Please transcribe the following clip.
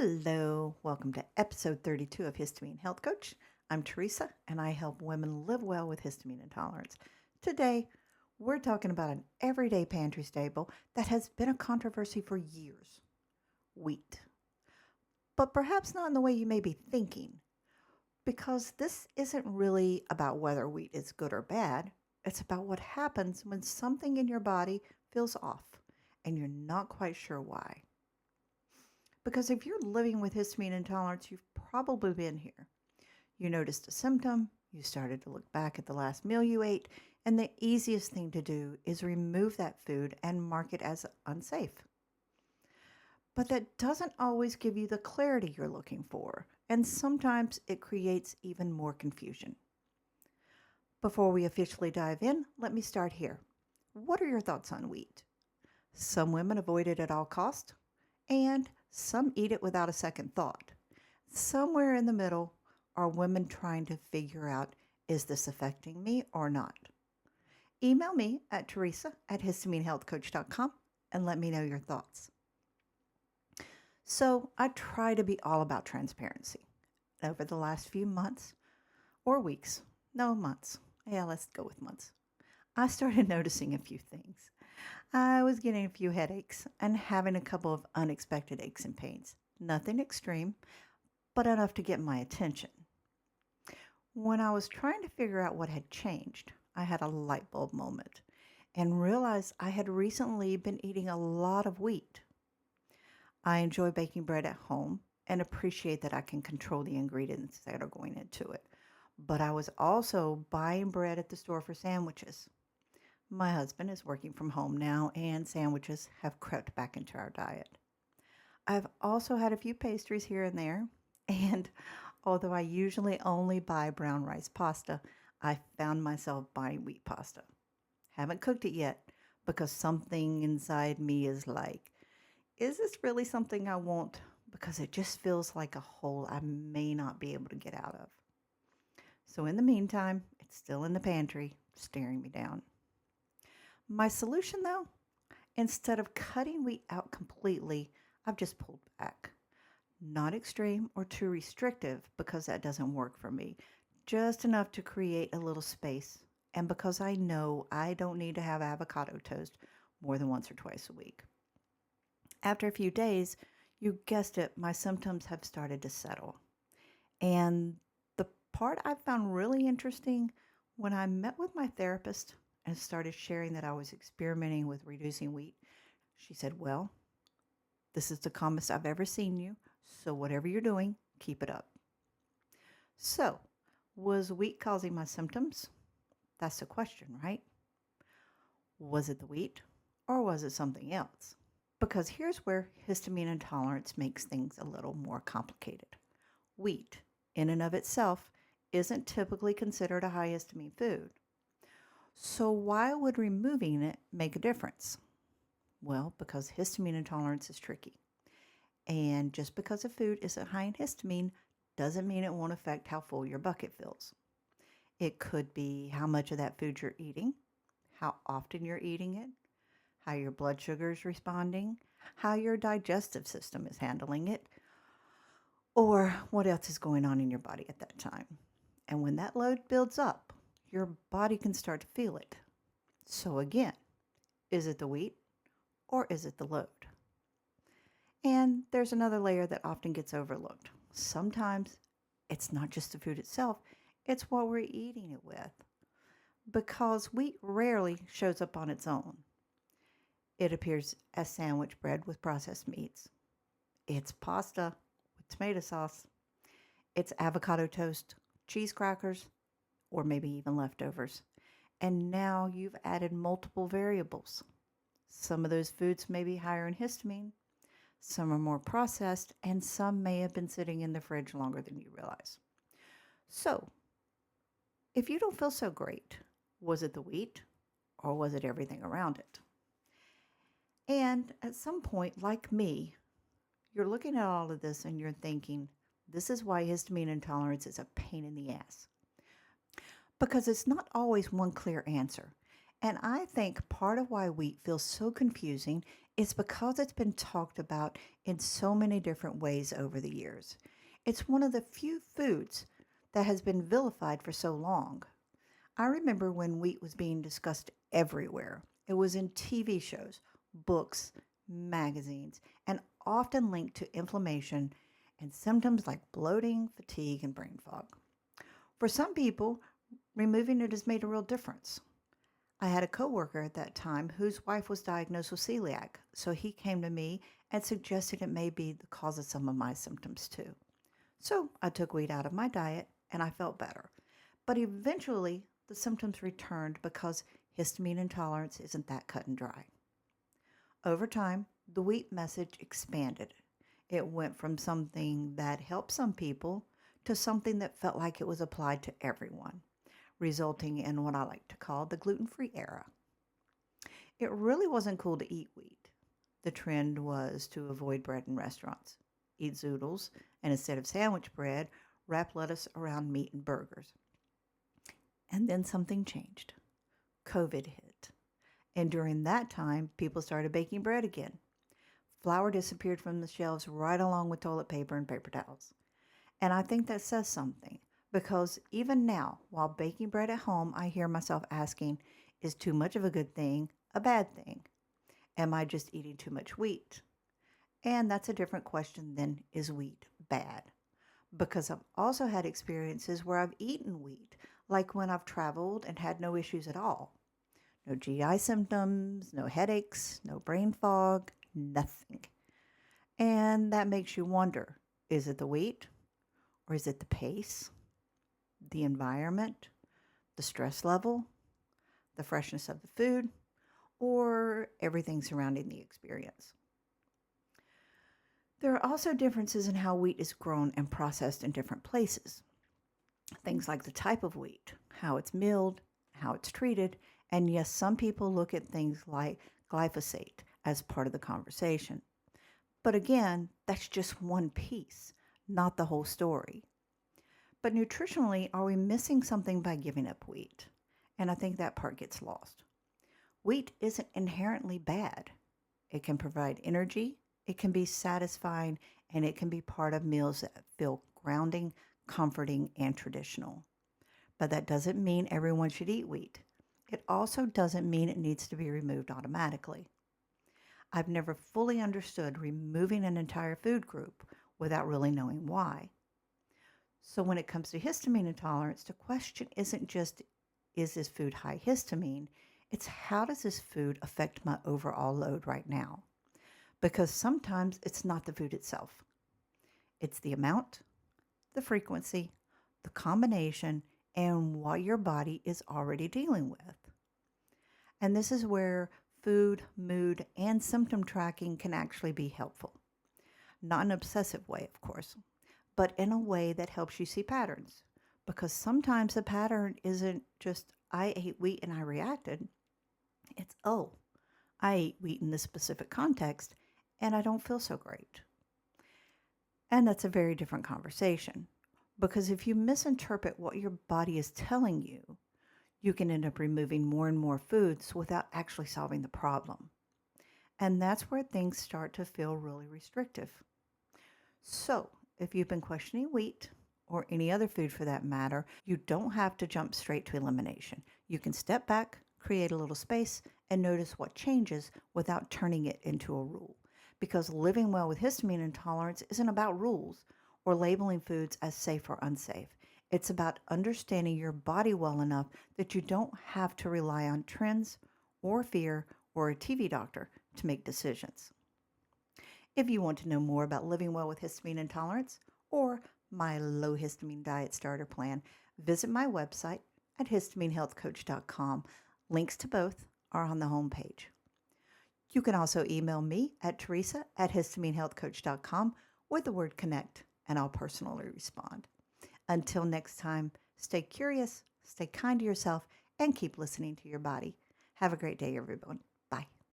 Hello, welcome to episode 32 of Histamine Health Coach. I'm Teresa, and I help women live well with histamine intolerance. Today, we're talking about an everyday pantry staple that has been a controversy for years: wheat. But perhaps not in the way you may be thinking, because this isn't really about whether wheat is good or bad. It's about what happens when something in your body feels off and you're not quite sure why. Because if you're living with histamine intolerance, you've probably been here. You noticed a symptom, you started to look back at the last meal you ate, and the easiest thing to do is remove that food and mark it as unsafe. But that doesn't always give you the clarity you're looking for, and sometimes it creates even more confusion. Before we officially dive in, let me start here. What are your thoughts on wheat? Some women avoid it at all costs, and some eat it without a second thought. Somewhere in the middle are women trying to figure out, is this affecting me or not? Email me at teresa@histaminehealthcoach.com and let me know your thoughts. So I try to be all about transparency. Over the last few months or weeks, no, months. Yeah, let's go with months. I started noticing a few things. I was getting a few headaches and having a couple of unexpected aches and pains. Nothing extreme, but enough to get my attention. When I was trying to figure out what had changed, I had a light bulb moment and realized I had recently been eating a lot of wheat. I enjoy baking bread at home and appreciate that I can control the ingredients that are going into it. But I was also buying bread at the store for sandwiches. My husband is working from home now, and sandwiches have crept back into our diet. I've also had a few pastries here and there, and although I usually only buy brown rice pasta, I found myself buying wheat pasta. Haven't cooked it yet because something inside me is like, is this really something I want? Because it just feels like a hole I may not be able to get out of. So in the meantime, it's still in the pantry, staring me down. My solution, though, instead of cutting wheat out completely, I've just pulled back. Not extreme or too restrictive, because that doesn't work for me. Just enough to create a little space, and because I know I don't need to have avocado toast more than once or twice a week. After a few days, you guessed it, my symptoms have started to settle. And the part I found really interesting, when I met with my therapist and started sharing that I was experimenting with reducing wheat, she said, well, this is the calmest I've ever seen you, so whatever you're doing, keep it up. So, was wheat causing my symptoms? That's the question, right? Was it the wheat, or was it something else? Because here's where histamine intolerance makes things a little more complicated. Wheat, in and of itself, isn't typically considered a high histamine food. So why would removing it make a difference? Well, because histamine intolerance is tricky. And just because a food isn't high in histamine doesn't mean it won't affect how full your bucket fills. It could be how much of that food you're eating, how often you're eating it, how your blood sugar is responding, how your digestive system is handling it, or what else is going on in your body at that time. And when that load builds up, your body can start to feel it. So again, is it the wheat or is it the load? And there's another layer that often gets overlooked. Sometimes it's not just the food itself, it's what we're eating it with. Because wheat rarely shows up on its own. It appears as sandwich bread with processed meats. It's pasta with tomato sauce. It's avocado toast, cheese crackers, or maybe even leftovers. And now you've added multiple variables. Some of those foods may be higher in histamine, some are more processed, and some may have been sitting in the fridge longer than you realize. So, if you don't feel so great, was it the wheat or was it everything around it? And at some point, like me, you're looking at all of this and you're thinking, this is why histamine intolerance is a pain in the ass. Because it's not always one clear answer. And I think part of why wheat feels so confusing It's because it's been talked about in so many different ways over the years. It's one of the few foods that has been vilified for so long. I remember when wheat was being discussed everywhere. It was in TV shows, books, magazines, and often linked to inflammation and symptoms like bloating, fatigue, and brain fog. For some people, removing it has made a real difference. I had a coworker at that time whose wife was diagnosed with celiac, so he came to me and suggested it may be the cause of some of my symptoms too. So I took wheat out of my diet and I felt better. But eventually, the symptoms returned because histamine intolerance isn't that cut and dry. Over time, the wheat message expanded. It went from something that helped some people to something that felt like it was applied to everyone, resulting in what I like to call the gluten free era. It really wasn't cool to eat wheat. The trend was to avoid bread in restaurants, eat zoodles, and instead of sandwich bread, wrap lettuce around meat and burgers. And then something changed. COVID hit. And during that time, people started baking bread again. Flour disappeared from the shelves right along with toilet paper and paper towels. And I think that says something because even now, while baking bread at home, I hear myself asking, is too much of a good thing a bad thing? Am I just eating too much wheat? And that's a different question than is wheat bad? Because I've also had experiences where I've eaten wheat, like when I've traveled and had no issues at all. No GI symptoms, no headaches, no brain fog, nothing. And that makes you wonder, is it the wheat? Or is it the pace, the environment, the stress level, the freshness of the food, or everything surrounding the experience? There are also differences in how wheat is grown and processed in different places. Things like the type of wheat, how it's milled, how it's treated, and yes, some people look at things like glyphosate as part of the conversation. But again, that's just one piece, not the whole story. But nutritionally, are we missing something by giving up wheat? And I think that part gets lost. Wheat isn't inherently bad. It can provide energy, it can be satisfying, and it can be part of meals that feel grounding, comforting, and traditional. But that doesn't mean everyone should eat wheat. It also doesn't mean it needs to be removed automatically. I've never fully understood removing an entire food group without really knowing why. So when it comes to histamine intolerance, the question isn't just, is this food high histamine? It's how does this food affect my overall load right now? Because sometimes it's not the food itself. It's the amount, the frequency, the combination, and what your body is already dealing with. And this is where food, mood, and symptom tracking can actually be helpful. Not in an obsessive way, of course, but in a way that helps you see patterns. Because sometimes the pattern isn't just, I ate wheat and I reacted. It's, oh, I ate wheat in this specific context and I don't feel so great. And that's a very different conversation. Because if you misinterpret what your body is telling you, you can end up removing more and more foods without actually solving the problem. And that's where things start to feel really restrictive. So, if you've been questioning wheat, or any other food for that matter, you don't have to jump straight to elimination. You can step back, create a little space, and notice what changes without turning it into a rule. Because living well with histamine intolerance isn't about rules or labeling foods as safe or unsafe. It's about understanding your body well enough that you don't have to rely on trends or fear or a TV doctor to make decisions. If you want to know more about living well with histamine intolerance or my low histamine diet starter plan, visit my website at histaminehealthcoach.com. Links to both are on the homepage. You can also email me at teresa@histaminehealthcoach.com with the word connect, and I'll personally respond. Until next time, stay curious, stay kind to yourself, and keep listening to your body. Have a great day, everyone.